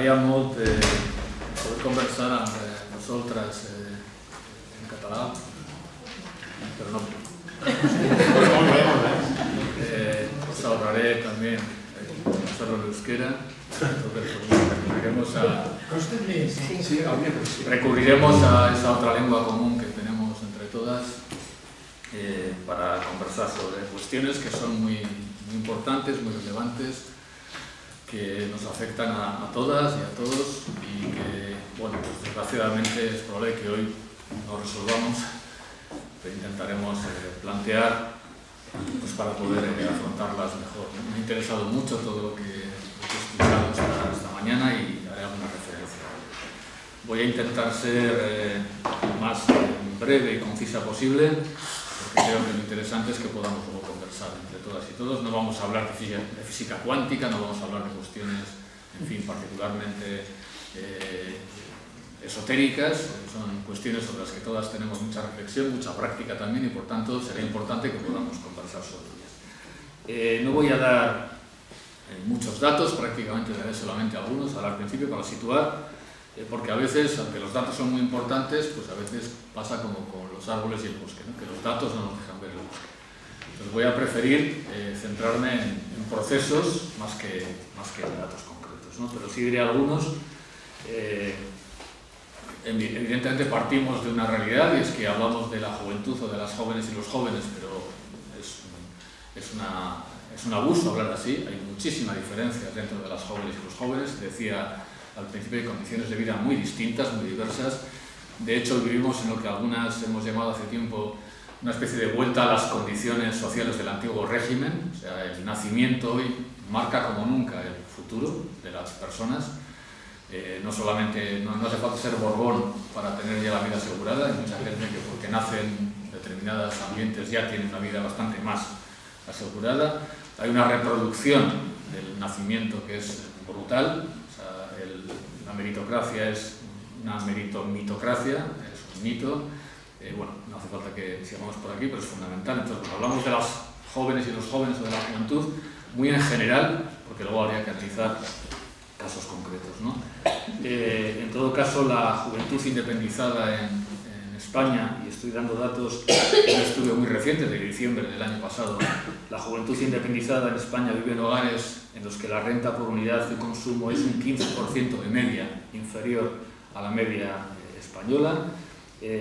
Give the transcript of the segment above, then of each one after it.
m'agradaria molt poder conversar amb vosaltres en català, però no puc. Os ahorraré también hacerlo en euskera, entonces recurriremos a esa otra lengua común que tenemos entre todas para conversar sobre cuestiones que son muy importantes, muy relevantes, que nos afectan a todas y a todos y que, bueno, pues desgraciadamente es probable que hoy no resolvamos, pero intentaremos plantear pues para poder afrontarlas mejor. Me ha interesado mucho todo lo que he escuchado esta mañana y haré alguna referencia. Voy a intentar ser más breve y concisa posible, porque creo que lo interesante es que podamos luego conversar entre todas y todos. No vamos a hablar de física cuántica, no vamos a hablar de cuestiones, en fin, particularmente esotéricas, son cuestiones sobre las que todas tenemos mucha reflexión, mucha práctica también y por tanto será importante que podamos conversar sobre ellas. No voy a dar muchos datos, prácticamente daré solamente algunos al principio para situar, porque a veces, aunque los datos son muy importantes, pues a veces pasa como con los árboles y el bosque, ¿no? Que los datos no nos dejan ver el bosque. Entonces voy a preferir centrarme en procesos más que en datos concretos, ¿no? Pero sí diré algunos. Evidentemente partimos de una realidad y es que hablamos de la juventud o de las jóvenes y los jóvenes, pero es un abuso hablar así. Hay muchísimas diferencias dentro de las jóvenes y los jóvenes. Decía al principio, hay condiciones de vida muy distintas, muy diversas. De hecho, vivimos en lo que algunas hemos llamado hace tiempo una especie de vuelta a las condiciones sociales del antiguo régimen. O sea, el nacimiento hoy marca como nunca el futuro de las personas. No solamente, no hace falta ser Borbón para tener ya la vida asegurada. Hay mucha gente que porque nace en determinados ambientes ya tiene una vida bastante más asegurada. Hay una reproducción del nacimiento que es brutal. O sea, la meritocracia es una mitocracia, es un mito. Bueno, no hace falta que sigamos por aquí, pero es fundamental. Entonces, cuando hablamos de las jóvenes y los jóvenes o de la juventud, muy en general, porque luego habría que analizar casos concretos, ¿no? En todo caso, la juventud independizada en España, y estoy dando datos de un estudio muy reciente de diciembre del año pasado, la juventud independizada en España vive en hogares en los que la renta por unidad de consumo es un 15% de media inferior a la media española.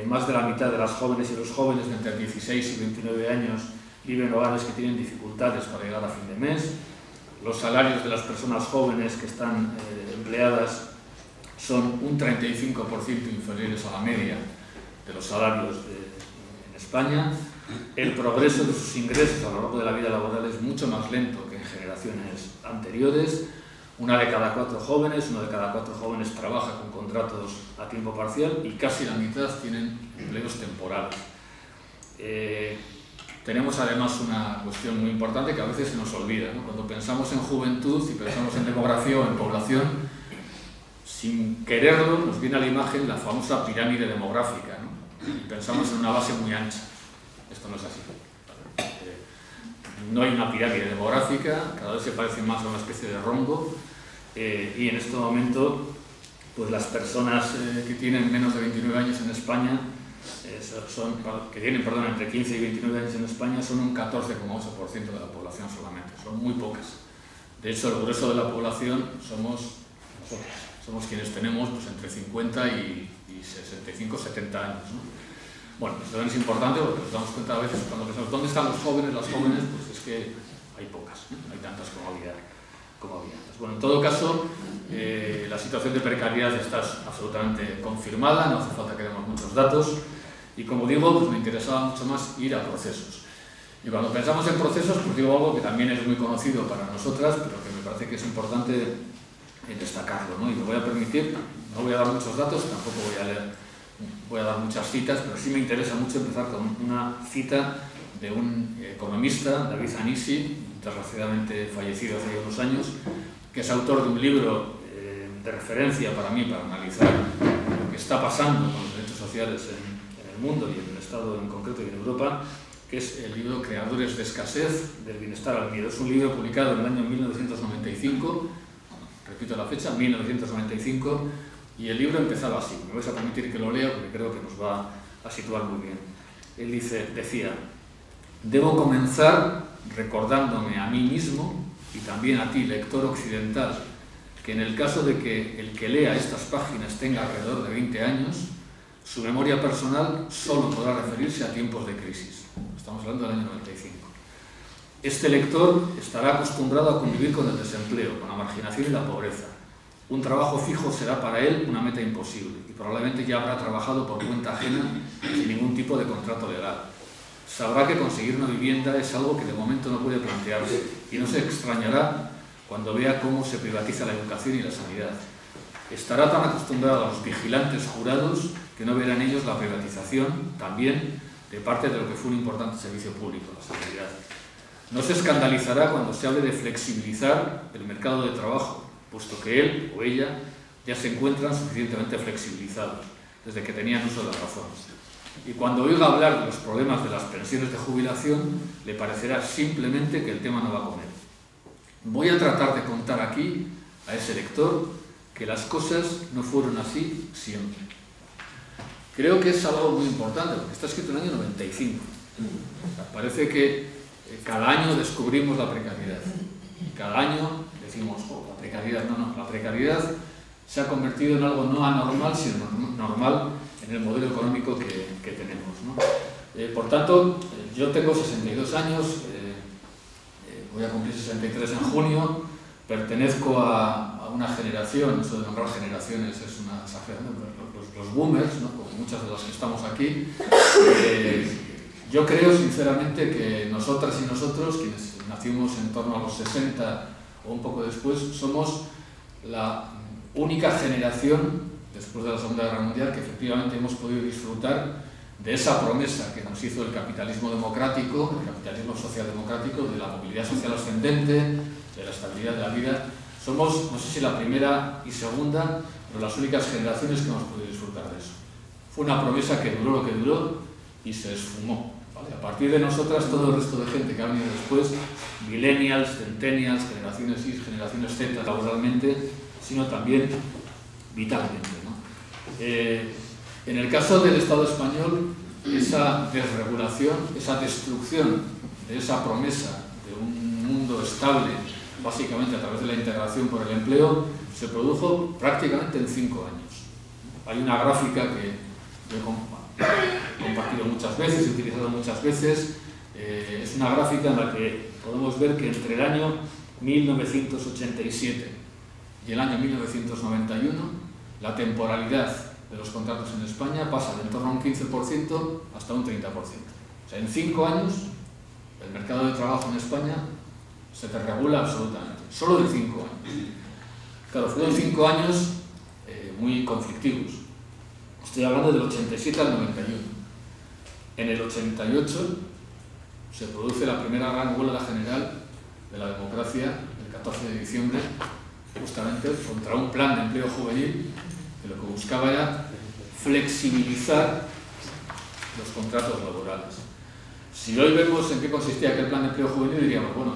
Más de la mitad de las jóvenes y los jóvenes de entre 16 y 29 años viven en hogares que tienen dificultades para llegar a fin de mes. Los salarios de las personas jóvenes que están empleadas son un 35% inferiores a la media de los salarios en España. El progreso de sus ingresos a lo largo de la vida laboral es mucho más lento que en generaciones anteriores. Una de cada cuatro jóvenes trabaja con contratos a tiempo parcial y casi la mitad tienen empleos temporales. Tenemos además una cuestión muy importante que a veces se nos olvida, ¿no? Cuando pensamos en juventud y pensamos en demografía o en población, sin quererlo nos viene a la imagen la famosa pirámide demográfica, ¿no? Y pensamos en una base muy ancha. Esto no es así. No hay una pirámide demográfica, cada vez se parece más a una especie de rombo y en este momento pues las personas que tienen menos de 29 años en España entre 15 y 29 años en España son un 14,8% de la población solamente, son muy pocas. De hecho, el grueso de la población somos nosotros, somos quienes tenemos pues, entre 50 y 65, 70 años, ¿no? Bueno, esto también es importante porque nos damos cuenta a veces cuando pensamos ¿dónde están los jóvenes? Las jóvenes, pues es que hay pocas, ¿no? Hay tantas como había antes. Bueno, en todo caso, la situación de precariedad está absolutamente confirmada, no hace falta que demos muchos datos. Y como digo, pues me interesaba mucho más ir a procesos. Y cuando pensamos en procesos, pues digo algo que también es muy conocido para nosotras, pero que me parece que es importante destacarlo, ¿no? Y me voy a permitir, no voy a dar muchos datos, tampoco voy a dar muchas citas, pero sí me interesa mucho empezar con una cita de un economista, David Anisi, desgraciadamente fallecido hace unos años, que es autor de un libro de referencia para mí, para analizar lo que está pasando con los derechos sociales en el mundo y en el Estado en concreto y en Europa, que es el libro Creadores de escasez, del bienestar al miedo. Es un libro publicado en el año 1995, repito la fecha, 1995, y el libro empezaba así. Me vais a permitir que lo lea porque creo que nos va a situar muy bien. Él decía: debo comenzar recordándome a mí mismo y también a ti, lector occidental, que en el caso de que el que lea estas páginas tenga alrededor de 20 años, su memoria personal solo podrá referirse a tiempos de crisis. Estamos hablando del año 95. Este lector estará acostumbrado a convivir con el desempleo, con la marginación y la pobreza. Un trabajo fijo será para él una meta imposible y probablemente ya habrá trabajado por cuenta ajena sin ningún tipo de contrato legal. Sabrá que conseguir una vivienda es algo que de momento no puede plantearse y no se extrañará cuando vea cómo se privatiza la educación y la sanidad. Estará tan acostumbrado a los vigilantes jurados que no verán ellos la privatización también de parte de lo que fue un importante servicio público, la sanidad. No se escandalizará cuando se hable de flexibilizar el mercado de trabajo, puesto que él o ella ya se encuentran suficientemente flexibilizados desde que tenían uso de la razón. Y cuando oiga hablar de los problemas de las pensiones de jubilación, le parecerá simplemente que el tema no va a comer. Voy a tratar de contar aquí a ese lector que las cosas no fueron así siempre. Creo que es algo muy importante, porque está escrito en el año 95. O sea, parece que cada año descubrimos la precariedad. Y cada año decimos, oh, la precariedad. No, la precariedad se ha convertido en algo no anormal, sino normal en el modelo económico que tenemos, ¿no? Por tanto, yo tengo 62 años, voy a cumplir 63 en junio, pertenezco a una generación, eso de nombrar generaciones es una exageración, los boomers, ¿no? Como muchas de las que estamos aquí. Yo creo sinceramente que nosotras y nosotros, quienes nacimos en torno a los 60 o un poco después, somos la única generación después de la Segunda Guerra Mundial que efectivamente hemos podido disfrutar de esa promesa que nos hizo el capitalismo democrático, el capitalismo socialdemocrático, de la movilidad social ascendente, de la estabilidad de la vida. Somos, no sé si la primera y segunda, pero las únicas generaciones que hemos podido disfrutar de eso. Fue una promesa que duró lo que duró y se esfumó, ¿vale? A partir de nosotras, todo el resto de gente que ha venido después, millennials, centennials, generaciones Y, generaciones Z laboralmente, sino también vitalmente, ¿no? En el caso del Estado español, esa desregulación, esa destrucción de esa promesa de un mundo estable, básicamente a través de la integración por el empleo, se produjo prácticamente en 5 años. Hay una gráfica que yo he compartido muchas veces, he utilizado muchas veces. Es una gráfica en la que podemos ver que entre el año 1987 y el año 1991 la temporalidad de los contratos en España pasa de en torno a un 15% hasta un 30%. O sea, en 5 años el mercado de trabajo en España se desregula absolutamente, solo en 5 años. Claro, fueron 5 años muy conflictivos. Estoy hablando del 87 al 91. En el 88 se produce la primera gran huelga general de la democracia, el 14 de diciembre, justamente contra un plan de empleo juvenil que lo que buscaba era flexibilizar los contratos laborales. Si hoy vemos en qué consistía aquel plan de empleo juvenil, diríamos, bueno,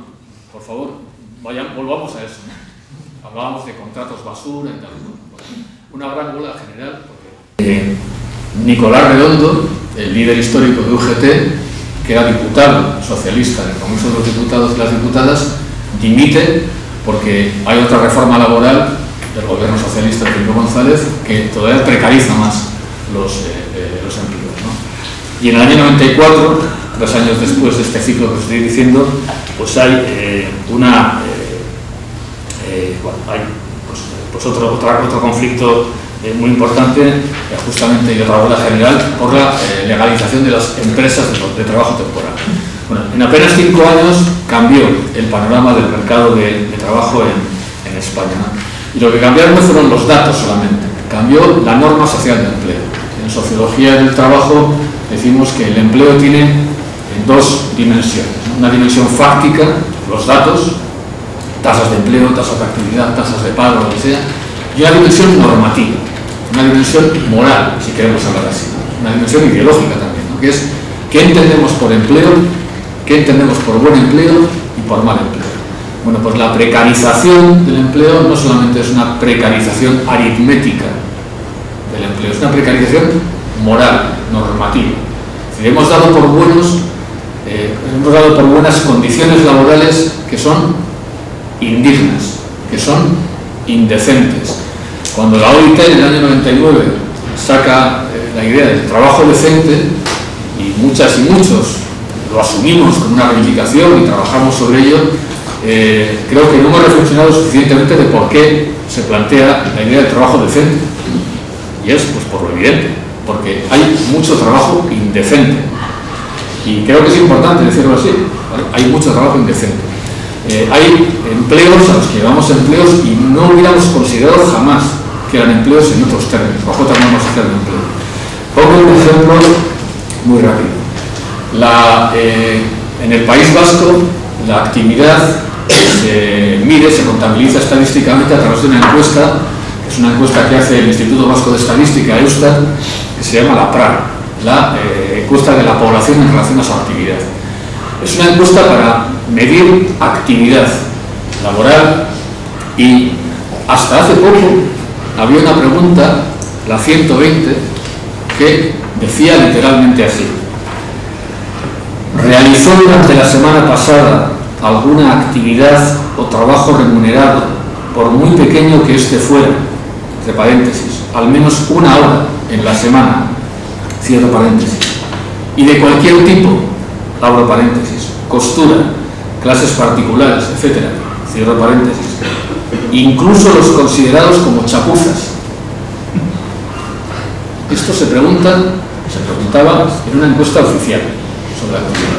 por favor, volvamos a eso, ¿no? Hablábamos de contratos basura y tal. Una gran huelga general, porque Nicolás Redondo, el líder histórico de UGT, que era diputado socialista en el Congreso de los Diputados y las Diputadas, dimite porque hay otra reforma laboral del gobierno socialista de Felipe González que todavía precariza más los empleos, ¿no? Y en el año 94, 3 años después de este ciclo que os estoy diciendo, pues hay otro conflicto muy importante, justamente, y otra huelga general por la legalización de las empresas de trabajo temporal. Bueno, en apenas 5 años cambió el panorama del mercado de trabajo en España, ¿no? Y lo que cambiaron no fueron los datos solamente, cambió la norma social de empleo. En sociología del trabajo decimos que el empleo tiene 2 dimensiones, ¿no? Una dimensión fáctica, los datos, tasas de empleo, tasas de actividad, tasas de paro, lo que sea, y una dimensión normativa, una dimensión moral, si queremos hablar así, una dimensión ideológica también, ¿no? Que es qué entendemos por empleo, qué entendemos por buen empleo y por mal empleo. Bueno, pues la precarización del empleo no solamente es una precarización aritmética del empleo, es una precarización moral, normativa. Es decir, hemos dado por buenas condiciones laborales que son indignas, que son indecentes. Cuando la OIT en el año 99 saca la idea del trabajo decente, y muchas y muchos lo asumimos como una reivindicación y trabajamos sobre ello, creo que no hemos reflexionado suficientemente de por qué se plantea la idea del trabajo decente. Y es pues por lo evidente, porque hay mucho trabajo indecente. Y creo que es importante decirlo así, ¿vale? Hay mucho trabajo indecente. Hay empleos a los que llamamos empleos y no hubiéramos considerado jamás que eran empleos en otros términos, bajo otras normas sociales de empleo. Pongo un ejemplo muy rápido. En el País Vasco, la actividad se mide, se contabiliza estadísticamente a través de una encuesta, que es una encuesta que hace el Instituto Vasco de Estadística, Eustat, que se llama la PRA, la encuesta de la población en relación a su actividad. Es una encuesta para medir actividad laboral y hasta hace poco había una pregunta, la 120, que decía literalmente así: ¿realizó durante la semana pasada alguna actividad o trabajo remunerado, por muy pequeño que éste fuera, entre paréntesis, al menos una hora en la semana, cierro paréntesis, y de cualquier tipo, abro paréntesis, costura, clases particulares, etcétera, cierro paréntesis, incluso los considerados como chapuzas? Esto se preguntaba en una encuesta oficial sobre la actividad.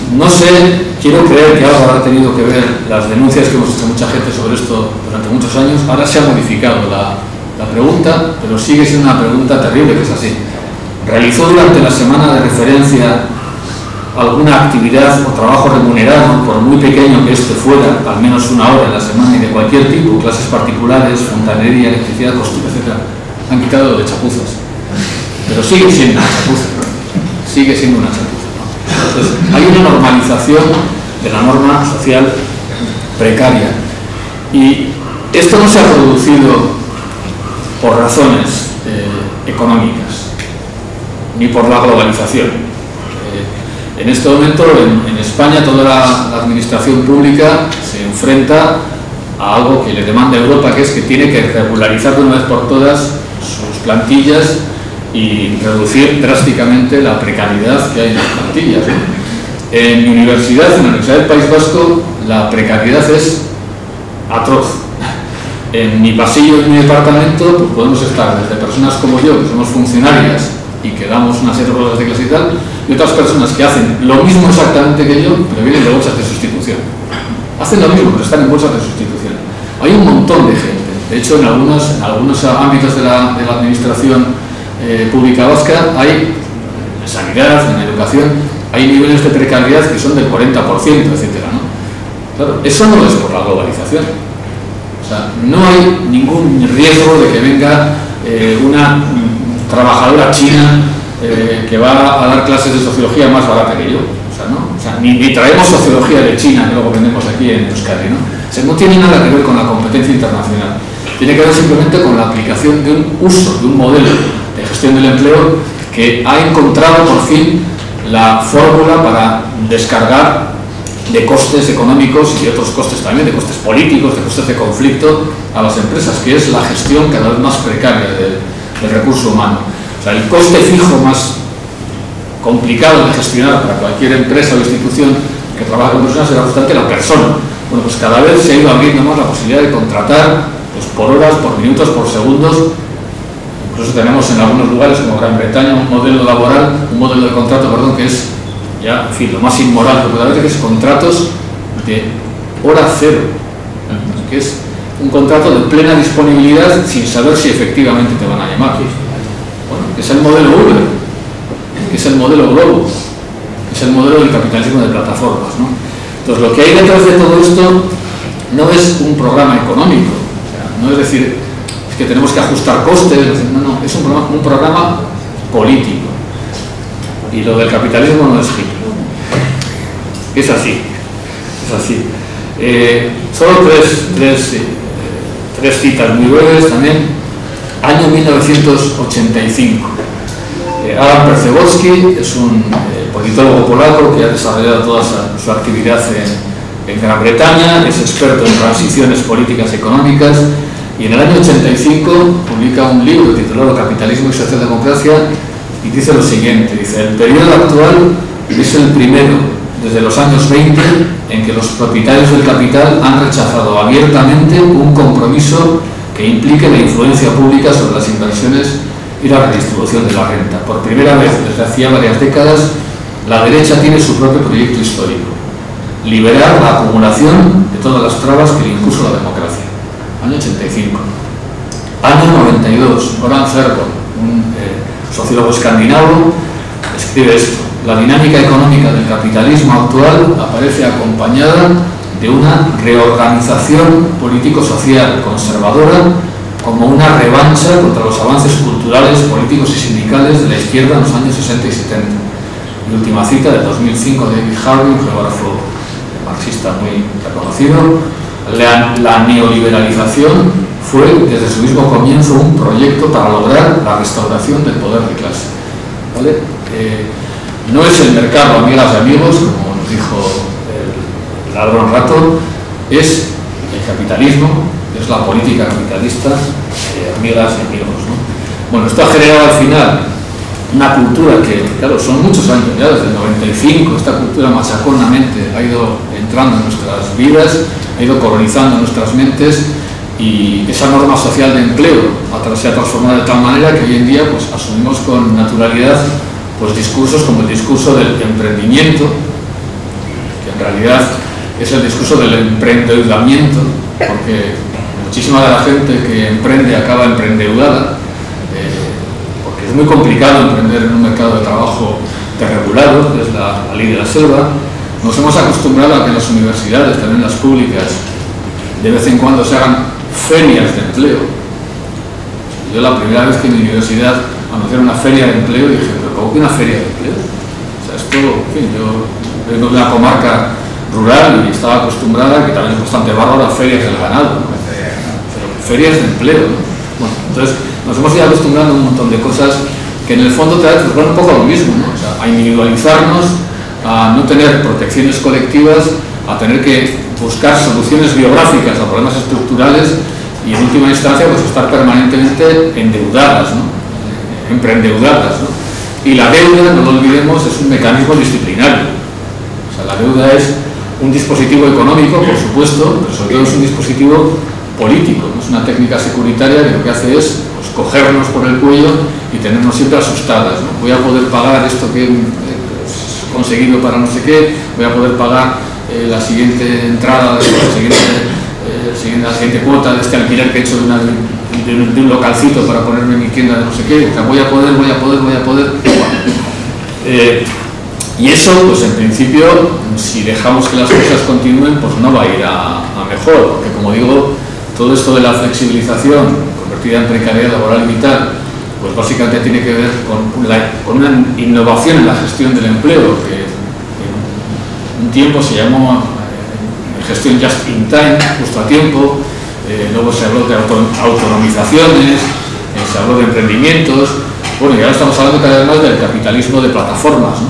No sé, quiero creer que algo habrá tenido que ver las denuncias que hemos hecho mucha gente sobre esto durante muchos años. Ahora se ha modificado la pregunta, pero sigue siendo una pregunta terrible, que es así: ¿realizó durante la semana de referencia alguna actividad o trabajo remunerado, por muy pequeño que éste fuera, al menos una hora en la semana y de cualquier tipo, clases particulares, fontanería, electricidad, costura, etcétera? Han quitado lo de chapuzas, pero sigue siendo una chapuza, ¿no? Sigue siendo una chapuza. Entonces, hay una normalización de la norma social precaria, y esto no se ha producido por razones económicas ni por la globalización. En este momento en España toda la administración pública se enfrenta a algo que le demanda Europa, que es que tiene que regularizar de una vez por todas sus plantillas y reducir drásticamente la precariedad que hay en las plantillas, ¿no? En mi universidad, en la Universidad del País Vasco, la precariedad es atroz. En mi pasillo, en mi departamento, pues podemos estar desde personas como yo, que somos funcionarias y que damos una serie de pruebas de clase y tal, y otras personas que hacen lo mismo exactamente que yo, pero vienen de bolsas de sustitución. Hacen lo mismo, pero están en bolsas de sustitución. Hay un montón de gente. De hecho, en algunos ámbitos de la administración pública vasca hay, en sanidad, en educación, hay niveles de precariedad que son del 40%, etcétera, ¿no? Claro, eso no es por la globalización. O sea, no hay ningún riesgo de que venga una trabajadora china que va a dar clases de sociología más barata que yo. O sea, ¿no? O sea, ni traemos sociología de China que luego vendemos aquí en Euskadi, ¿no? O sea, no tiene nada que ver con la competencia internacional. Tiene que ver simplemente con la aplicación de un uso, de un modelo de gestión del empleo que ha encontrado por fin la fórmula para descargar de costes económicos y de otros costes también, de costes políticos, de costes de conflicto a las empresas, que es la gestión cada vez más precaria del recurso humano. O sea, el coste fijo más complicado de gestionar para cualquier empresa o institución que trabaja con personas era justamente la persona. Bueno, pues cada vez se ha ido abriendo más la posibilidad de contratar pues, por horas, por minutos, por segundos. Incluso tenemos en algunos lugares como Gran Bretaña un modelo de contrato, perdón, que es ya, en fin, lo más inmoral que puede haber, que es contratos de hora cero, que es un contrato de plena disponibilidad sin saber si efectivamente te van a llamar. Bueno, que es el modelo Uber, que es el modelo Globo, que es el modelo del capitalismo de plataformas, ¿no? Entonces, lo que hay detrás de todo esto no es un programa económico, o sea, no es decir, es que tenemos que ajustar costes, no, es un programa político. Y lo del capitalismo no es hippie. Es así. es así. Solo tres citas muy breves también. Año 1985. Adam Perceborski es un politólogo polaco que ha desarrollado toda su actividad en Gran Bretaña, es experto en transiciones políticas y económicas, y en el año 85 publica un libro titulado Capitalismo y Socialdemocracia y dice lo siguiente, dice: el periodo actual es el primero desde los años 20 en que los propietarios del capital han rechazado abiertamente un compromiso que implique la influencia pública sobre las inversiones y la redistribución de la renta. Por primera vez desde hacía varias décadas, la derecha tiene su propio proyecto histórico: liberar la acumulación de todas las trabas que le impuso la democracia. Año 85. Año 92, Goran Zerbo, un sociólogo escandinavo, escribe esto: la dinámica económica del capitalismo actual aparece acompañada de una reorganización político-social conservadora como una revancha contra los avances culturales, políticos y sindicales de la izquierda en los años 60 y 70. Y última cita de 2005 de David Harvey, un geógrafo marxista muy reconocido: la neoliberalización fue desde su mismo comienzo un proyecto para lograr la restauración del poder de clase. ¿Vale? No es el mercado, amigas y amigos, como nos dijo el ladrón rato, es el capitalismo, es la política capitalista, amigas y amigos, ¿no? Bueno, esto ha generado al final una cultura que, claro, son muchos años ya, desde el 95, esta cultura machaconamente ha ido entrando en nuestras vidas, ha ido colonizando nuestras mentes, y esa norma social de empleo se ha transformado de tal manera que hoy en día pues, asumimos con naturalidad pues, discursos como el discurso del emprendimiento, que en realidad es el discurso del emprendeudamiento, porque muchísima de la gente que emprende acaba emprendeudada, porque es muy complicado emprender en un mercado de trabajo desregulado, que es la ley de la selva. Nos hemos acostumbrado a que en las universidades, también las públicas, de vez en cuando se hagan ferias de empleo. Yo la primera vez que en mi universidad anunciaron una feria de empleo dije, pero ¿cómo que una feria de empleo? O sea, esto, en fin, yo vengo de una comarca rural y estaba acostumbrada, que también es bastante bárbaro, a ferias del ganado, ¿no? Pero ferias de empleo, ¿no? Bueno, entonces nos hemos ido acostumbrando a un montón de cosas que en el fondo traen un poco a lo mismo, ¿no? O sea, a individualizarnos, a no tener protecciones colectivas, a tener que buscar soluciones biográficas a problemas estructurales y en última instancia pues estar permanentemente endeudadas, ¿no? Emprendeudadas, ¿no? Y la deuda, no lo olvidemos, es un mecanismo disciplinario. O sea, la deuda es un dispositivo económico, por supuesto, pero sobre todo es un dispositivo político, ¿no? Es una técnica securitaria que lo que hace es pues, cogernos por el cuello y tenernos siempre asustadas, ¿no? Voy a poder pagar esto que he conseguido para no sé qué, voy a poder pagar la siguiente entrada, la siguiente cuota de este alquiler que he hecho de un localcito para ponerme en mi tienda de no sé qué, o sea, voy a poder. Y eso, pues en principio, si dejamos que las cosas continúen, pues no va a ir a mejor, porque como digo, todo esto de la flexibilización convertida en precariedad laboral y tal, pues básicamente tiene que ver con una innovación en la gestión del empleo, que un tiempo se llamó gestión just in time, justo a tiempo, luego se habló de autonomizaciones, se habló de emprendimientos, bueno, y ahora estamos hablando cada vez más del capitalismo de plataformas, ¿no?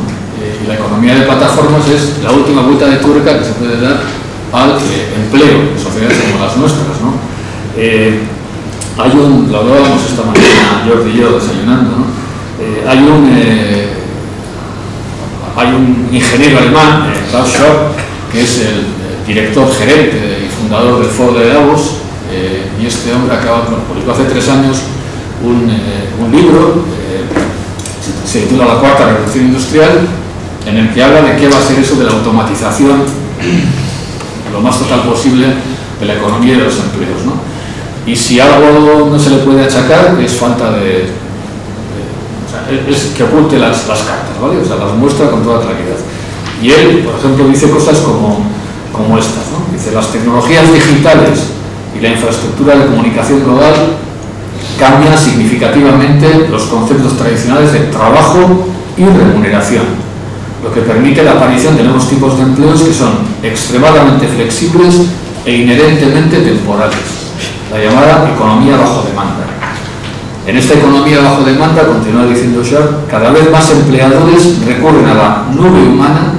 Y la economía de plataformas es la última vuelta de tuerca que se puede dar al empleo en sociedades como las nuestras, ¿no? Lo hablábamos esta mañana Jordi y yo desayunando, ¿no? Hay un ingeniero alemán, Klaus Schwab, que es el director gerente y fundador del Foro de Davos, y este hombre publicó hace 3 años un libro, se titula La Cuarta Revolución Industrial, en el que habla de qué va a ser eso de la automatización lo más total posible de la economía y de los empleos, ¿no? Y si algo no se le puede achacar es falta es que oculte las cartas, ¿vale? O sea, las muestra con toda claridad. Y él, por ejemplo, dice cosas como estas, ¿no? Dice: las tecnologías digitales y la infraestructura de comunicación global cambian significativamente los conceptos tradicionales de trabajo y remuneración. lo que permite la aparición de nuevos tipos de empleos que son extremadamente flexibles e inherentemente temporales, la llamada economía bajo demanda. En esta economía bajo demanda, continúa diciendo Sharp, cada vez más empleadores recurren a la nube humana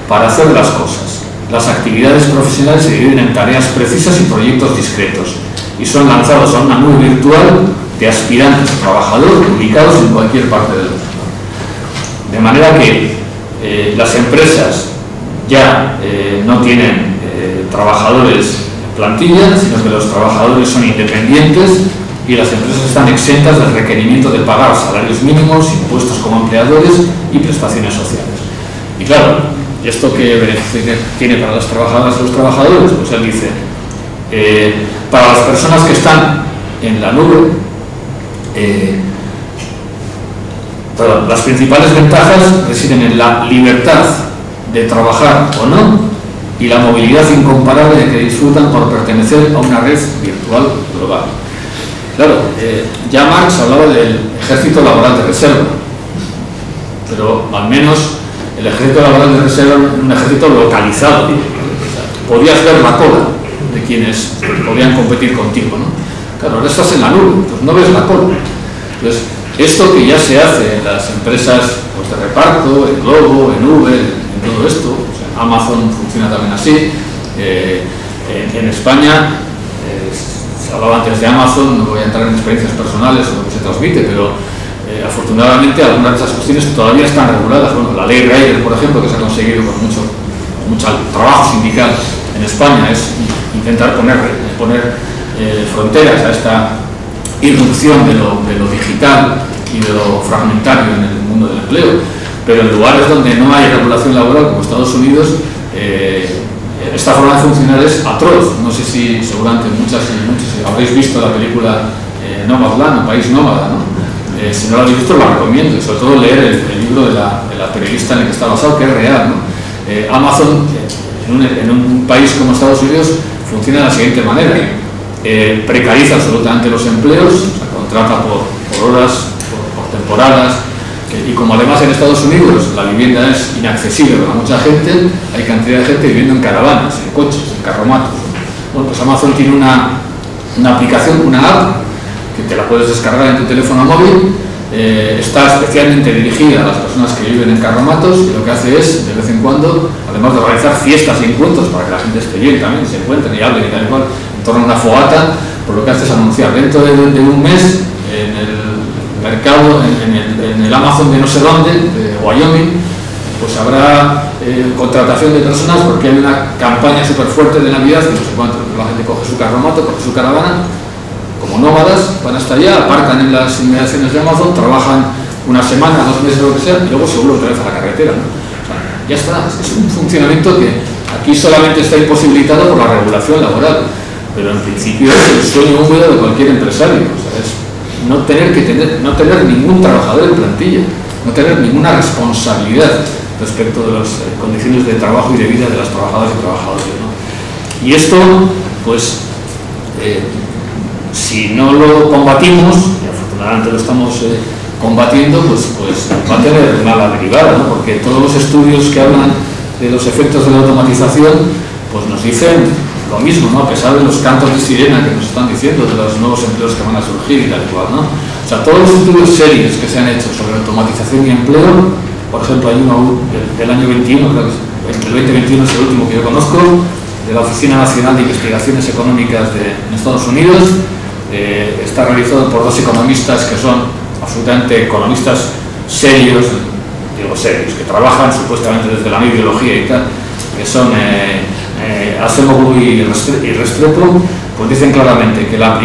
para hacer las cosas. Las actividades profesionales se dividen en tareas precisas y proyectos discretos y son lanzados a una nube virtual de aspirantes a trabajador ubicados en cualquier parte del mundo. De manera que las empresas ya no tienen trabajadores en plantilla, sino que los trabajadores son independientes y las empresas están exentas del requerimiento de pagar salarios mínimos, impuestos como empleadores y prestaciones sociales. Y claro, ¿esto qué beneficio tiene para las trabajadoras y los trabajadores? Pues él dice, para las personas que están en la nube, las principales ventajas residen en la libertad de trabajar o no y la movilidad incomparable de que disfrutan por pertenecer a una red virtual global. Claro, ya Marx hablaba del ejército laboral de reserva, pero al menos el ejército laboral de reserva era un ejército localizado. O sea, podías ver la cola de quienes podían competir contigo, ¿no? Claro, ahora estás en la nube, pues no ves la cola. Entonces, esto que ya se hace en las empresas pues, de reparto, en Globo, en Uber, en todo esto, o sea, Amazon funciona también así. En España, se hablaba antes de Amazon, no voy a entrar en experiencias personales o lo que se transmite, pero afortunadamente algunas de esas cuestiones todavía están reguladas. Bueno, la ley Rider, por ejemplo, que se ha conseguido con mucho trabajo sindical en España, es intentar poner fronteras a esta irrupción de lo digital y de lo fragmentario en el mundo del empleo, pero en lugares donde no hay regulación laboral como Estados Unidos, esta forma de funcionar es atroz. No sé si seguramente muchos habréis visto la película Nomadland, o País Nómada, ¿no? Si no lo habéis visto, lo recomiendo, y sobre todo leer el libro de la periodista en el que está basado, que es real, ¿no? Amazon, en un país como Estados Unidos, funciona de la siguiente manera. Precariza absolutamente los empleos, o sea, contrata por horas, por temporadas, y como además en Estados Unidos la vivienda es inaccesible para mucha gente, hay cantidad de gente viviendo en caravanas, en coches, en carromatos. Bueno, pues Amazon tiene una aplicación, una app, que te la puedes descargar en tu teléfono móvil, está especialmente dirigida a las personas que viven en carromatos, y lo que hace es, de vez en cuando, además de organizar fiestas y encuentros para que la gente esté bien también, se encuentren y hablen y tal y cual, en torno a una fogata, pues lo que hace es anunciar dentro de un mes en el mercado, en el Amazon de no sé dónde, de Wyoming, pues habrá contratación de personas porque hay una campaña súper fuerte de Navidad, que no sé cuánto, la gente coge su carromato, coge su caravana, como nómadas, van hasta allá, aparcan en las inmediaciones de Amazon, trabajan una semana, 2 meses, lo que sea, y luego se vuelven otra vez a la carretera, ¿no? O sea, ya está, es un funcionamiento que aquí solamente está imposibilitado por la regulación laboral, pero en principio es el sueño húmedo de cualquier empresario. O sea, es no tener ningún trabajador en plantilla, no tener ninguna responsabilidad respecto de las condiciones de trabajo y de vida de las trabajadoras y trabajadores, ¿no? Y esto, pues, si no lo combatimos, y afortunadamente lo estamos combatiendo, pues va a tener mala derivada, ¿no? Porque todos los estudios que hablan de los efectos de la automatización, pues nos dicen lo mismo, ¿no? A pesar de los cantos de sirena que nos están diciendo de los nuevos empleos que van a surgir y tal y cual, ¿no? O sea, todos los estudios serios que se han hecho sobre automatización y empleo, por ejemplo, hay uno del año 21, creo que el 2021 es el último que yo conozco, de la Oficina Nacional de Investigaciones Económicas en Estados Unidos, está realizado por 2 economistas que son absolutamente economistas serios, digo serios, que trabajan supuestamente desde la ideología y tal, que son Acemoglu y Restrepo, pues dicen claramente que la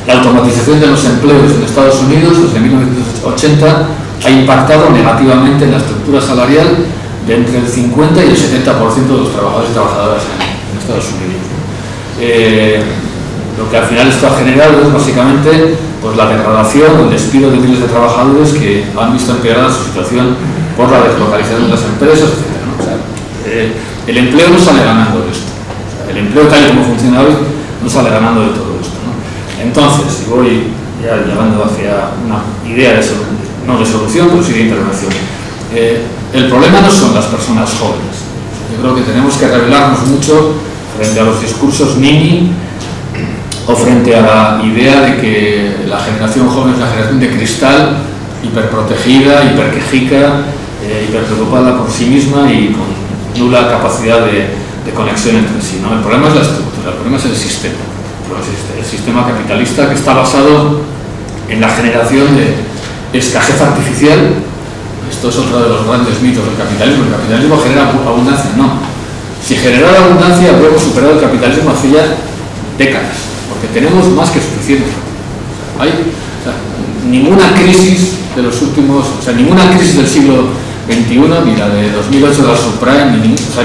automatización de los empleos en Estados Unidos desde 1980 ha impactado negativamente en la estructura salarial de entre el 50 y el 70% de los trabajadores y trabajadoras en Estados Unidos. Lo que al final esto ha generado es básicamente pues, la degradación o el despido de miles de trabajadores que han visto empeorada su situación por la deslocalización de las empresas, etc., ¿no? O sea, el empleo no sale ganando de esto. O sea, el empleo tal y como funciona hoy no sale ganando de todo esto, ¿no? Entonces, si voy ya llevando hacia una idea de solución, no de solución, pero sí de intervención. el problema no son las personas jóvenes. Yo creo que tenemos que rebelarnos mucho frente a los discursos nini o frente a la idea de que la generación joven es una generación de cristal, hiperprotegida, hiperquejica, hiperpreocupada por sí misma y con nula capacidad de conexión entre sí, ¿no? El problema es la estructura, el problema es el sistema. El sistema capitalista que está basado en la generación de escasez artificial. Esto es otro de los grandes mitos del capitalismo. El capitalismo genera abundancia, no. Si generara abundancia habríamos superado el capitalismo hace ya décadas, porque tenemos más que suficiente. Hay ninguna crisis de los últimos, ninguna crisis del siglo XXI, ni la de 2008 de la subprime,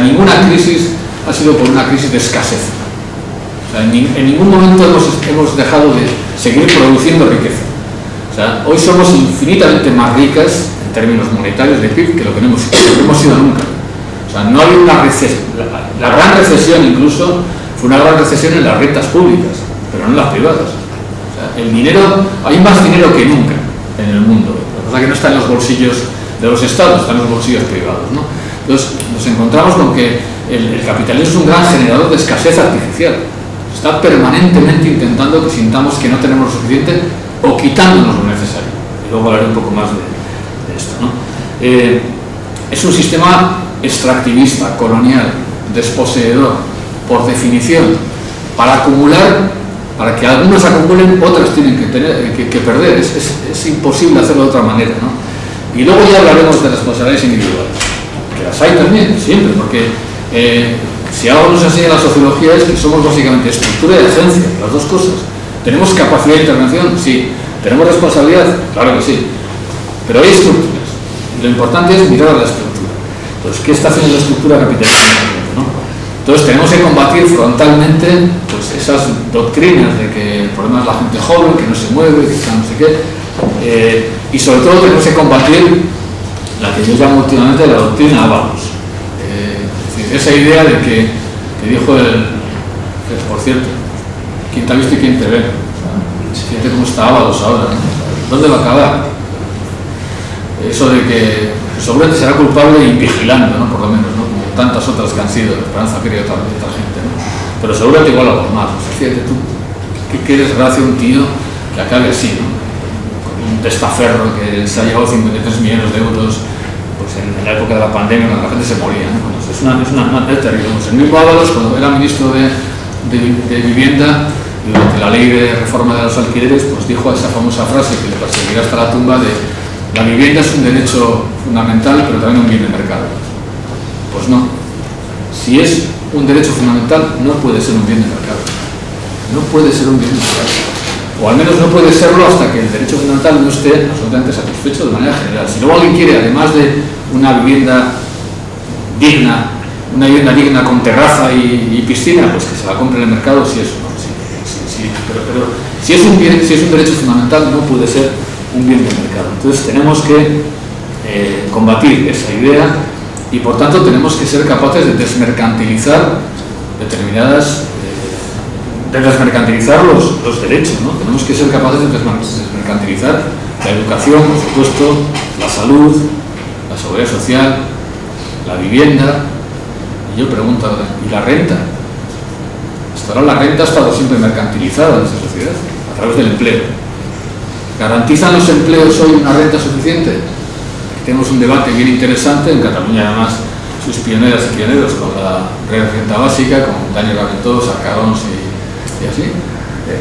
ninguna crisis ha sido por una crisis de escasez. En ningún momento hemos dejado de seguir produciendo riqueza. Hoy somos infinitamente más ricas en términos monetarios de PIB que lo que no hemos sido nunca. No hay una recesión. La gran recesión incluso fue una gran recesión en las rentas públicas, pero no en las privadas. El dinero, hay más dinero que nunca en el mundo. Lo que pasa es que no está en los bolsillos de los estados, está en los bolsillos privados, ¿no? Entonces nos encontramos con que el capitalismo es un gran generador de escasez artificial. Está permanentemente intentando que sintamos que no tenemos lo suficiente o quitándonos lo necesario. Y luego hablaré un poco más de esto, ¿no? Es un sistema extractivista, colonial, desposeedor, por definición, para acumular, para que algunos acumulen, otras tienen que perder. Es imposible hacerlo de otra manera, ¿no? Y luego ya hablaremos de responsabilidades individuales, que las hay también, siempre, porque si algo nos enseña la sociología es que somos básicamente estructura y agencia, las dos cosas. ¿Tenemos capacidad de intervención? Sí. ¿Tenemos responsabilidad? Claro que sí. Pero hay estructuras. Y lo importante es mirar a la estructura. Entonces, ¿qué está haciendo la estructura capitalista? ¿No? Entonces, tenemos que combatir frontalmente pues, esas doctrinas de que el problema es la gente joven, que no se mueve, que está no sé qué. Y sobre todo tenemos que combatir la que yo llamo últimamente la doctrina Ábalos. Esa idea de que dijo por cierto, ¿quién te ha visto y quién te ve? Fíjate cómo está Ábalos ahora, ¿no? ¿Dónde va a acabar? Eso de que seguramente será culpable invigilando, ¿no? Por lo menos, ¿no? Como tantas otras que han sido, Esperanza Quería y otra gente, ¿no? Pero seguramente igual algo más. Fíjate tú, qué desgracia un tío que acabe así, ¿no? Con un testaferro que se ha llevado 53 millones de euros pues en la época de la pandemia, cuando la gente se moría, ¿no? Es terrible. El mismo Ábalos, cuando era ministro de Vivienda, durante la ley de reforma de los alquileres, pues dijo esa famosa frase que le perseguirá hasta la tumba de la vivienda es un derecho fundamental, pero también un bien de mercado. Pues no. Si es un derecho fundamental, no puede ser un bien de mercado. No puede ser un bien de mercado. O al menos no puede serlo hasta que el derecho fundamental no esté absolutamente satisfecho de manera general. Si luego alguien quiere, además de una vivienda digna, con terraza y piscina, pues que se la compre en el mercado, si eso, ¿no? Pero si es un bien, si es un derecho fundamental, no puede ser un bien de mercado. Entonces tenemos que combatir esa idea y por tanto tenemos que ser capaces de desmercantilizar desmercantilizar los derechos, ¿no? Tenemos que ser capaces de desmercantilizar la educación, por supuesto, la salud, la seguridad social, la vivienda. Y yo pregunto ahora, ¿y la renta? Hasta ahora la renta ha estado siempre mercantilizada en esta sociedad, a través del empleo. ¿Garantizan los empleos hoy una renta suficiente? Aquí tenemos un debate bien interesante, en Cataluña además sus pioneras y pioneros con la renta básica, con Daniel Raventós, Arcarons y así.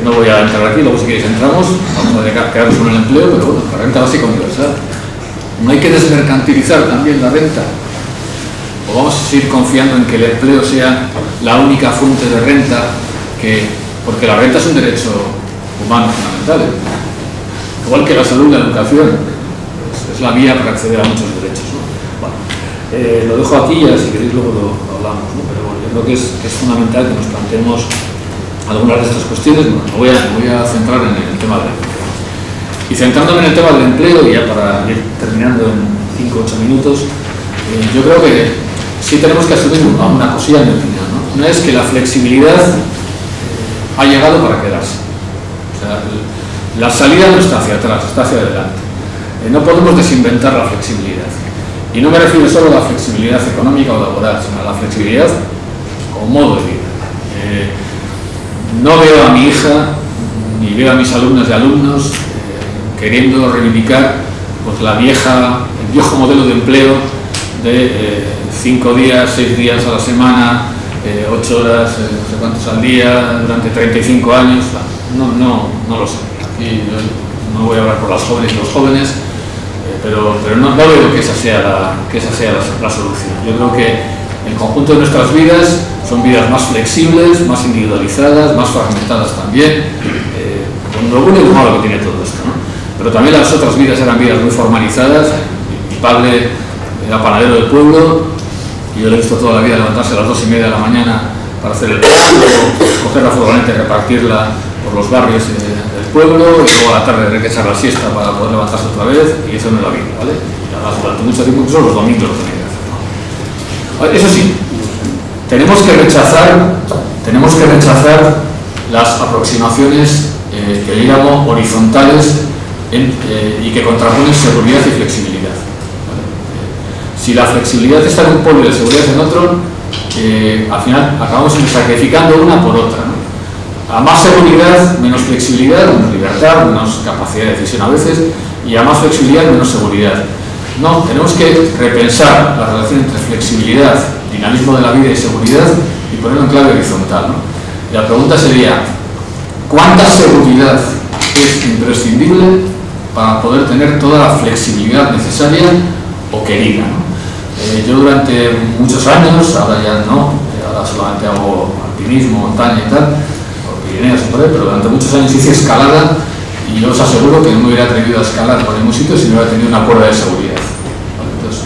No voy a entrar aquí, luego si queréis entramos, vamos a quedarnos con el empleo, pero bueno, la renta básica universal. No hay que desmercantilizar también la renta. O vamos a seguir confiando en que el empleo sea la única fuente de renta, porque la renta es un derecho humano fundamental, igual que la salud y la educación, es la vía para acceder a muchos derechos, ¿no? Bueno, lo dejo aquí y ya si queréis luego lo hablamos, ¿no? Pero bueno, yo creo que es fundamental que nos planteemos algunas de estas cuestiones. Bueno, me voy a centrar en el tema del empleo. Y centrándome en el tema del empleo, y ya para ir terminando en 5 o 8 minutos, yo creo que sí tenemos que asumir una cosilla, en mi opinión, ¿no? Una es que la flexibilidad ha llegado para quedarse. O sea, la salida no está hacia atrás, está hacia adelante. No podemos desinventar la flexibilidad. Y no me refiero solo a la flexibilidad económica o laboral, sino a la flexibilidad como modo de vida. No veo a mi hija, ni veo a mis alumnas y alumnos queriendo reivindicar pues, el viejo modelo de empleo de 5 días, 6 días a la semana, 8 horas, no sé cuántos al día, durante 35 años. No lo sé. Aquí no voy a hablar por las jóvenes y los jóvenes, pero no veo que esa sea la solución. Yo creo que el conjunto de nuestras vidas son vidas más flexibles, más individualizadas, más fragmentadas también, con lo bueno y lo malo que tiene todo esto, ¿no? Pero también las otras vidas eran vidas muy formalizadas. Mi padre era panadero del pueblo y yo le he visto toda la vida levantarse a las 2:30 de la mañana para hacer el pan, coger la furgoneta y repartirla por los barrios del pueblo, y luego a la tarde tener que echar la siesta para poder levantarse otra vez, y eso no es la vida, ¿vale? Y además durante mucho tiempo, incluso los domingos lo tenía que hacer, ¿no? Eso sí, tenemos que rechazar las aproximaciones que yo llamo horizontales y que contraponen seguridad y flexibilidad, ¿vale? Si la flexibilidad está en un polo y la seguridad en otro, al final acabamos sacrificando una por otra, ¿no? A más seguridad, menos flexibilidad, menos libertad, menos capacidad de decisión a veces, y a más flexibilidad, menos seguridad. No, tenemos que repensar la relación entre flexibilidad, dinamismo de la vida y seguridad, y ponerlo en clave horizontal, ¿no? Y la pregunta sería, ¿cuánta seguridad es imprescindible para poder tener toda la flexibilidad necesaria o querida, ¿no? Yo durante muchos años, ahora ya no, ahora solamente hago alpinismo, montaña y tal, Pirineos, pero durante muchos años hice escalada, y yo os aseguro que no me hubiera atrevido a escalar por ningún sitio si no hubiera tenido una cuerda de seguridad. ¿Vale? Entonces,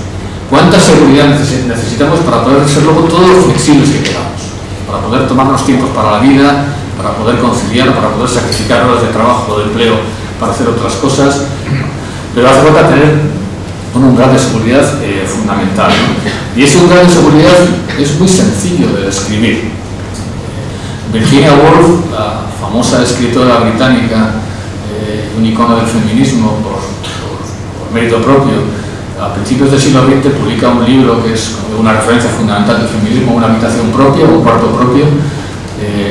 ¿cuánta seguridad necesitamos para poder ser luego todos los flexibles que queramos? Para poder tomarnos tiempos para la vida, para poder conciliar, para poder sacrificar horas de trabajo o de empleo para hacer otras cosas. Pero hace falta tener un grado de seguridad fundamental, ¿no? Y ese grado de seguridad es muy sencillo de describir. Virginia Woolf, la famosa escritora británica, un icono del feminismo por mérito propio, a principios del siglo XX publica un libro que es una referencia fundamental del feminismo, Una habitación propia, un cuarto propio,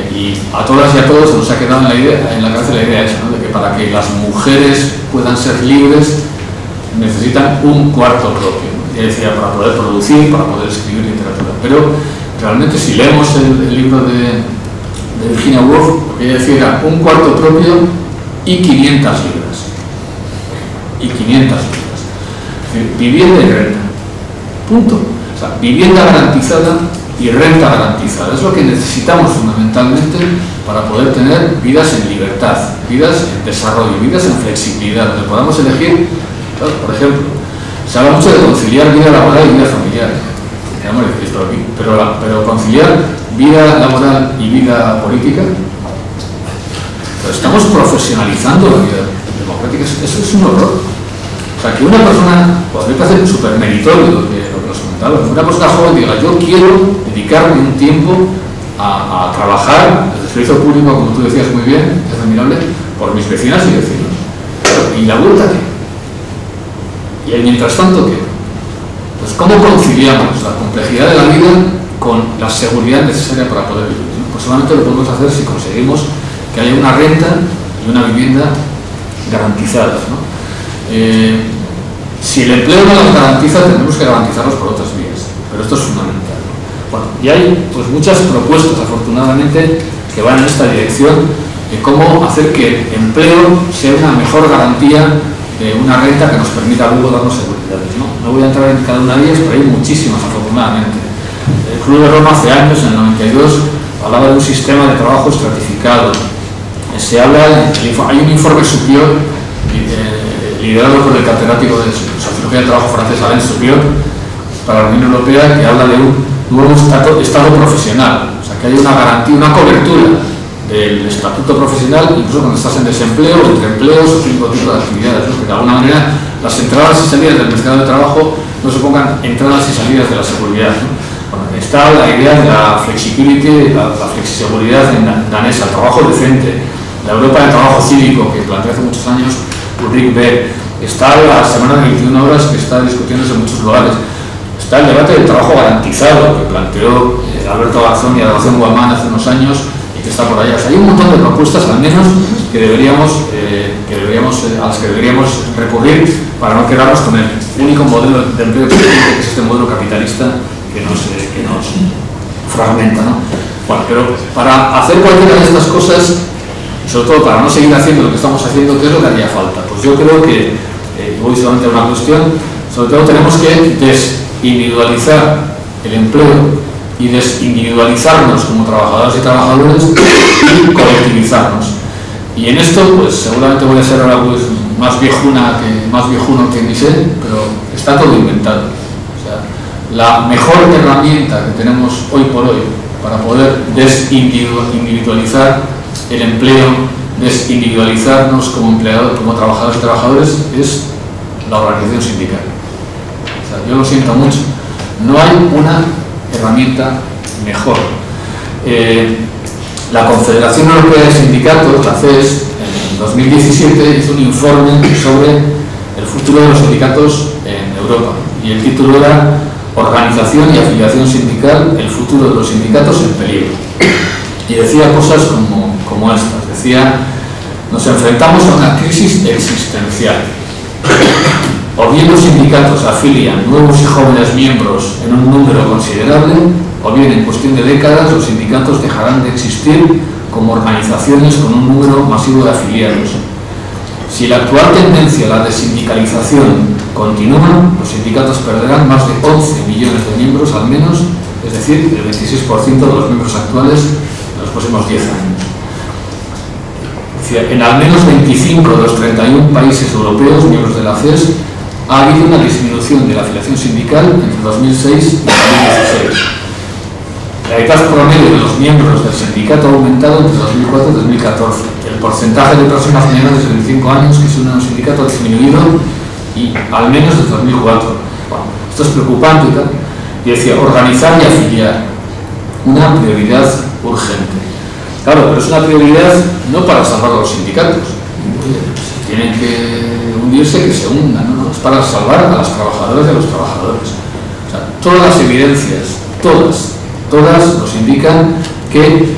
y a todas y a todos se nos ha quedado en la cabeza la idea esa, ¿no? De que para que las mujeres puedan ser libres necesitan un cuarto propio, ¿no? Y decía, para poder producir, para poder escribir literatura. Pero realmente si leemos el libro de Virginia Woolf, lo que ella decía era un cuarto propio y 500 libras. Y 500 libras. Es decir, vivienda y renta. Punto. O sea, vivienda garantizada y renta garantizada. Es lo que necesitamos fundamentalmente para poder tener vidas en libertad, vidas en desarrollo, vidas en flexibilidad, donde podamos elegir, claro, por ejemplo, se habla mucho de conciliar vida laboral y vida familiar. Pero conciliar vida laboral y vida política, pero estamos profesionalizando la vida democrática. Eso es un horror. O sea, que una persona, pues me parece súper meritorio lo que nos comentaba, una persona joven diga, yo quiero dedicarme un tiempo a trabajar desde el servicio público, como tú decías muy bien, es admirable, por mis vecinas y vecinos. ¿Y la vuelta qué? ¿Y el mientras tanto qué? Pues ¿cómo conciliamos la complejidad de la vida con la seguridad necesaria para poder vivir, ¿no? Pues solamente lo podemos hacer si conseguimos que haya una renta y una vivienda garantizadas, ¿no? Si el empleo no las garantiza, tendremos que garantizarlos por otras vías, pero esto es fundamental, ¿no? Bueno, y hay pues muchas propuestas, afortunadamente, que van en esta dirección de cómo hacer que el empleo sea una mejor garantía de una renta que nos permita luego darnos seguridades, ¿no? No voy a entrar en cada una de ellas, pero hay muchísimas, afortunadamente. El Club de Roma hace años, en el 92, hablaba de un sistema de trabajo estratificado. Se habla, hay un informe superior liderado por el catedrático de Sociología del Trabajo francés, Alain Suppiot, para la Unión Europea, que habla de un nuevo estado profesional. O sea, que hay una garantía, una cobertura del estatuto profesional, incluso cuando estás en desempleo, entre empleos o otro tipo de actividades, ¿no? Que de alguna manera las entradas y salidas del mercado de trabajo no supongan entradas y salidas de la seguridad, ¿no? Bueno, está la idea de la flexibility, la flexiseguridad danesa, el trabajo decente, la Europa del trabajo cívico que planteó hace muchos años Ulrich Beck, está la semana de 21 horas que está discutiéndose en muchos lugares, está el debate del trabajo garantizado que planteó Alberto Garzón y Adoración Guamán hace unos años y que está por allá. O sea, hay un montón de propuestas al menos que deberíamos, a las que deberíamos recurrir para no quedarnos con el único modelo de empleo que es este modelo capitalista que nos fragmenta, ¿no? Bueno, pero para hacer cualquiera de estas cosas, sobre todo para no seguir haciendo lo que estamos haciendo, ¿qué es lo que haría falta? Pues yo creo que, voy solamente a una cuestión, sobre todo tenemos que desindividualizar el empleo y desindividualizarnos como trabajadores y trabajadores y colectivizarnos. Y en esto, pues seguramente voy a ser ahora pues, más viejuno que ni sé, pero está todo inventado. O sea, la mejor herramienta que tenemos hoy por hoy para poder desindividualizar el empleo, desindividualizarnos como empleados, como trabajadores y trabajadores, es la organización sindical. O sea, yo lo siento mucho, no hay una herramienta mejor. La Confederación Europea de Sindicatos, la CES, en 2017 hizo un informe sobre el futuro de los sindicatos en Europa y el título era Organización y afiliación sindical, el futuro de los sindicatos en peligro. Y decía cosas como estas, decía, nos enfrentamos a una crisis existencial. O bien los sindicatos afilian nuevos y jóvenes miembros en un número considerable, o bien en cuestión de décadas los sindicatos dejarán de existir como organizaciones con un número masivo de afiliados. Si la actual tendencia a la desindicalización continúa, los sindicatos perderán más de 11 millones de miembros al menos, es decir, el 26% de los miembros actuales en los próximos 10 años. En al menos 25 de los 31 países europeos, miembros de la CES, ha habido una disminución de la afiliación sindical entre 2006 y 2016. La edad promedio de los miembros del sindicato ha aumentado entre 2004 y 2014. El porcentaje de personas menores de 25 años que se unen a un sindicato ha disminuido y al menos desde 2004. Bueno, esto es preocupante y tal. Y decía, organizar y afiliar, una prioridad urgente. Claro, pero es una prioridad no para salvar a los sindicatos. Si tienen que hundirse, que se hundan, ¿no? Es para salvar a las trabajadoras y a los trabajadores. O sea, todas las evidencias, todas nos indican que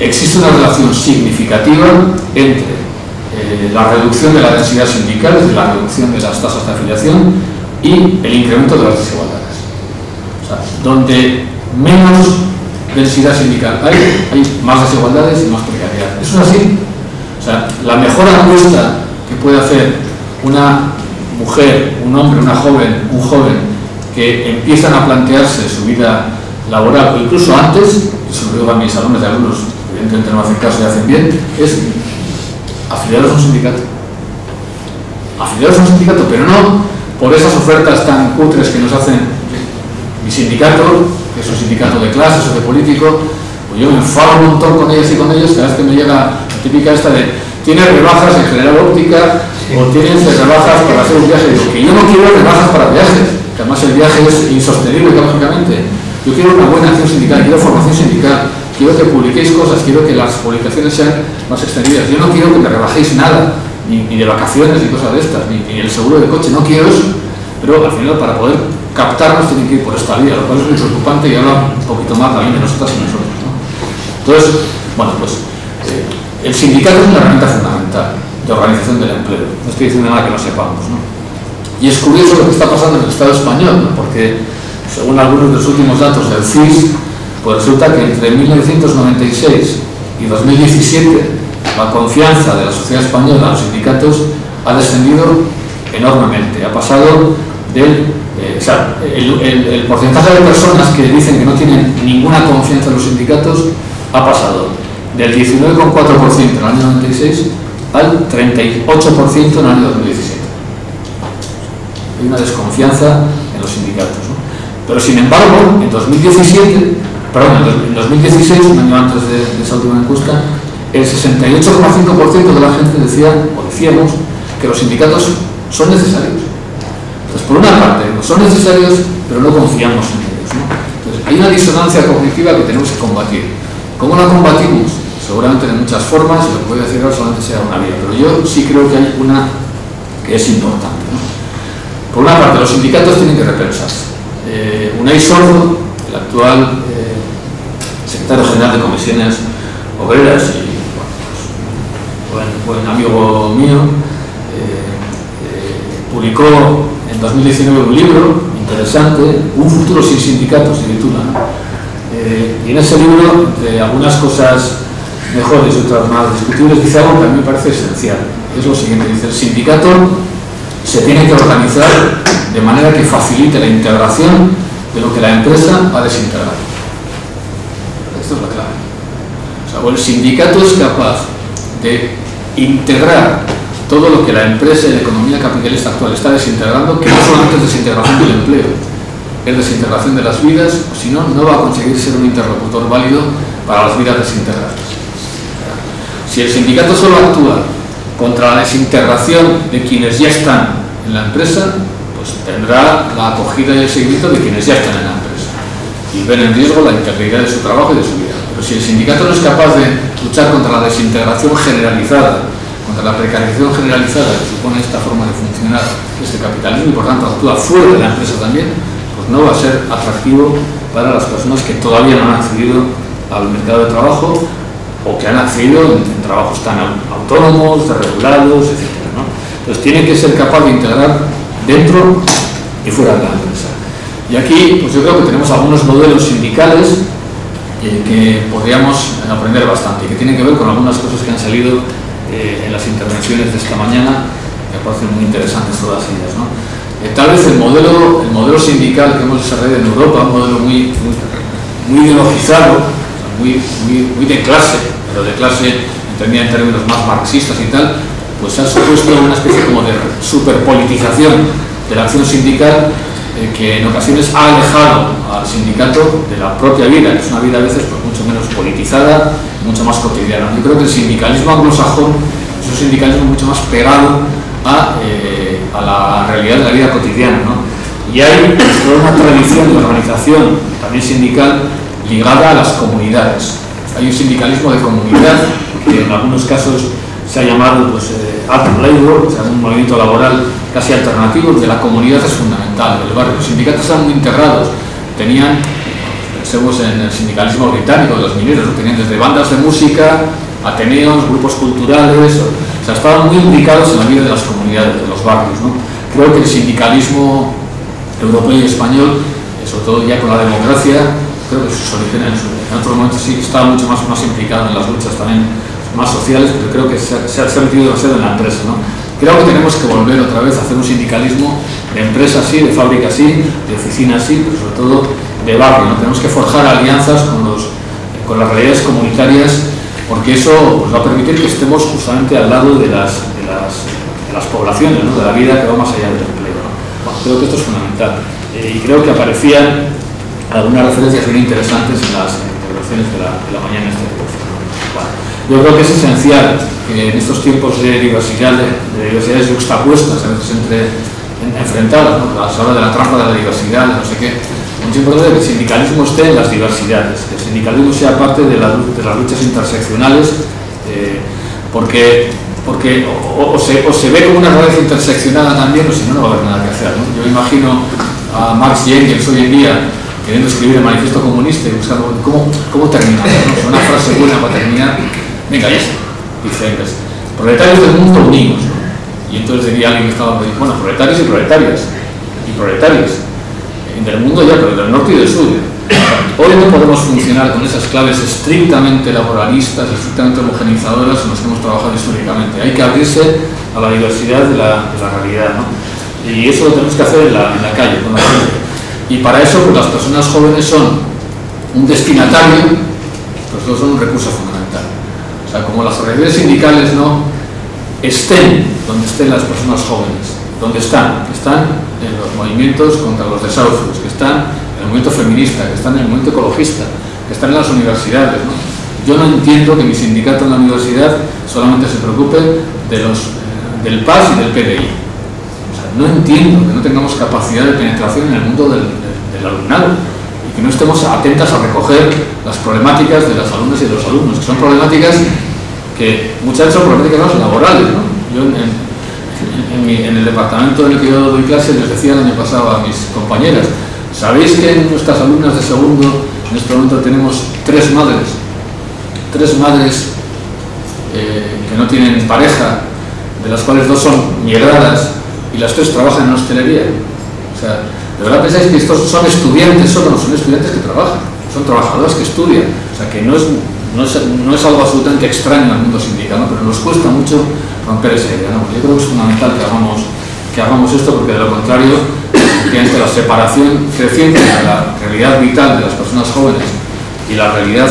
existe una relación significativa entre la reducción de la densidad sindical, es decir, la reducción de las tasas de afiliación y el incremento de las desigualdades. O sea, donde menos densidad sindical hay más desigualdades y más precariedad. ¿Eso es así? O sea, la mejor apuesta que puede hacer una mujer, un hombre, una joven, un joven que empiezan a plantearse su vida laboral, o incluso antes, se lo digo a mis alumnos y alumnos, evidentemente no hacen caso y hacen bien, es afiliados a un sindicato. Afiliados a un sindicato, pero no por esas ofertas tan cutres que nos hacen mi sindicato, que es un sindicato de clases o de político, pues yo me enfado un montón con ellas y con ellos, cada vez que me llega la típica esta de tienes rebajas en General Óptica o tienes rebajas para hacer un viaje. Digo que yo no quiero rebajas para viajes, que además el viaje es insostenible económicamente. Yo quiero una buena acción sindical, quiero formación sindical, quiero que publiquéis cosas, quiero que las publicaciones sean más extendidas. Yo no quiero que me rebajéis nada, ni de vacaciones, ni cosas de estas, ni el seguro de coche, no quiero eso. Pero al final, para poder captarnos, tienen que ir por esta vía, lo cual es muy preocupante y habla un poquito más también de nosotras y nosotros, ¿no? Entonces, bueno, pues el sindicato es una herramienta fundamental de organización del empleo. No estoy diciendo nada que no sepamos, ¿no? Y es curioso lo que está pasando en el Estado español, ¿no? Porque según algunos de los últimos datos del CIS, pues resulta que entre 1996 y 2017 la confianza de la sociedad española a los sindicatos ha descendido enormemente. Ha pasado del... el porcentaje de personas que dicen que no tienen ninguna confianza en los sindicatos ha pasado del 19,4% en el año 96 al 38% en el año 2017. Hay una desconfianza en los sindicatos, ¿no? Pero sin embargo, en 2016, un año antes de esa última encuesta, el 68,5% de la gente decíamos que los sindicatos son necesarios. Entonces, por una parte, son necesarios, pero no confiamos en ellos, ¿no? Entonces, hay una disonancia cognitiva que tenemos que combatir. ¿Cómo la combatimos? Seguramente de muchas formas, y lo que voy a decir ahora solamente sea una vía, pero yo sí creo que hay una que que es importante, ¿no? Por una parte, los sindicatos tienen que repensarse. Unai Sordo, el actual secretario general de Comisiones Obreras y buen amigo mío, publicó en 2019 un libro interesante, Un futuro sin sindicatos, se titula, ¿no? Y en ese libro, entre algunas cosas mejores y otras más discutibles, dice algo que a mí me parece esencial. Es lo siguiente, dice: el sindicato se tiene que organizar de manera que facilite la integración de lo que la empresa ha desintegrado. Esto es la clave. O sea, o el sindicato es capaz de integrar todo lo que la empresa y la economía capitalista actual está desintegrando, que no solamente es desintegración del empleo, es desintegración de las vidas, o si no, no va a conseguir ser un interlocutor válido para las vidas desintegradas. Si el sindicato solo actúa contra la desintegración de quienes ya están en la empresa, pues tendrá la acogida y el seguimiento de quienes ya están en la empresa y ven en riesgo la integridad de su trabajo y de su vida. Pero si el sindicato no es capaz de luchar contra la desintegración generalizada, contra la precarización generalizada que supone esta forma de funcionar este capitalismo, y por tanto actúa fuera de la empresa también, pues no va a ser atractivo para las personas que todavía no han accedido al mercado de trabajo o que han accedido en trabajos tan autónomos, desregulados, etc., ¿no? Entonces tiene que ser capaz de integrar dentro y fuera de la empresa. Y aquí pues yo creo que tenemos algunos modelos sindicales que podríamos aprender bastante y que tienen que ver con algunas cosas que han salido en las intervenciones de esta mañana, que me parecen muy interesantes todas ellas, ¿no? Tal vez el modelo sindical que hemos desarrollado en Europa, un modelo muy ideologizado, muy de clase, pero de clase entendida en términos más marxistas y tal, pues ha supuesto una especie como de superpolitización de la acción sindical que en ocasiones ha alejado al sindicato de la propia vida, que es una vida a veces pues, mucho menos politizada, mucho más cotidiana. Yo creo que el sindicalismo anglosajón es un sindicalismo mucho más pegado a la realidad de la vida cotidiana, ¿no? Y hay toda una tradición de organización también sindical ligada a las comunidades. Hay un sindicalismo de comunidad que en algunos casos se ha llamado pues, alt labor, o sea, un movimiento laboral casi alternativo, donde la comunidad es fundamental, el barrio. Los sindicatos están muy integrados, tenían, pensemos en el sindicalismo británico de los mineros, ¿no? Tenían desde bandas de música, ateneos, grupos culturales, o sea, estaban muy implicados en la vida de las comunidades, de los barrios, ¿no? Creo que el sindicalismo europeo y español, sobre todo ya con la democracia, creo que sus orígenes en otros momentos sí estaba mucho más implicado en las luchas también más sociales, pero creo que se ha metido demasiado en la empresa, ¿no? Creo que tenemos que volver otra vez a hacer un sindicalismo de empresa sí, de fábrica sí, de oficina sí, pero sobre todo de barrio, ¿no? Tenemos que forjar alianzas con las realidades comunitarias, porque eso pues, va a permitir que estemos justamente al lado de las poblaciones, ¿no? De la vida que va más allá del empleo, ¿no? Bueno, creo que esto es fundamental y creo que aparecían algunas referencias bien interesantes en las intervenciones de la mañana este curso, ¿no? Bueno, yo creo que es esencial que en estos tiempos de diversidades yuxtapuestas, a veces enfrentadas, ¿no? A la hora de la trampa de la diversidad, de no sé qué, es muy importante que el sindicalismo esté en las diversidades, que el sindicalismo sea parte de las luchas interseccionales, porque o se ve como una realidad interseccionada también, o si no, no va a haber nada que hacer, ¿no? Yo imagino a Marx y Engels hoy en día queriendo escribir el manifiesto comunista y buscando cómo terminar, ¿no? Una frase buena para terminar. Venga, ya está, dice Engels, proletarios del mundo unidos, ¿no? Y entonces diría alguien que estaba diciendo, bueno, proletarios y proletarias, y proletarios, del mundo ya, pero del norte y del sur. Hoy no podemos funcionar con esas claves estrictamente laboralistas, estrictamente homogenizadoras en las que hemos trabajado históricamente. Hay que abrirse a la diversidad de la realidad, ¿no? Y eso lo tenemos que hacer en la calle, con la gente. Y para eso, pues las personas jóvenes son un destinatario, pues son un recurso fundamental. O sea, como las organizaciones sindicales no estén donde estén las personas jóvenes, donde están en los movimientos contra los desahucios, que están en el movimiento feminista, que están en el movimiento ecologista, que están en las universidades, ¿no? Yo no entiendo que mi sindicato en la universidad solamente se preocupe del PAS y del PDI. O sea, no entiendo que no tengamos capacidad de penetración en el mundo del alumnado y que no estemos atentas a recoger las problemáticas de las alumnas y de los alumnos, que son problemáticas que muchas veces son problemáticas más laborales, ¿no? Yo en el departamento en el que yo doy clase les decía el año pasado a mis compañeras: ¿sabéis que en nuestras alumnas de segundo en este momento tenemos tres madres que no tienen pareja, de las cuales dos son migradas y las tres trabajan en hostelería? O sea, ¿de verdad pensáis que estos son estudiantes solo? No son estudiantes que trabajan, son trabajadoras que estudian. O sea, que no es algo absolutamente extraño al mundo sindical, ¿no? Pero nos cuesta mucho romper esa idea, ¿no? Yo creo que es fundamental que hagamos esto, porque de lo contrario, efectivamente, la separación creciente de la realidad vital de las personas jóvenes y la realidad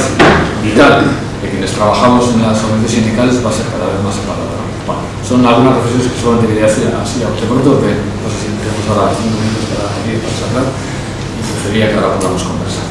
vital de quienes trabajamos en las organizaciones sindicales va a ser cada vez más separada, ¿no? Bueno, son algunas reflexiones que solamente quería hacer así a bote pronto, que no sé si tenemos ahora 5 minutos para charlar, y preferiría que ahora podamos conversar.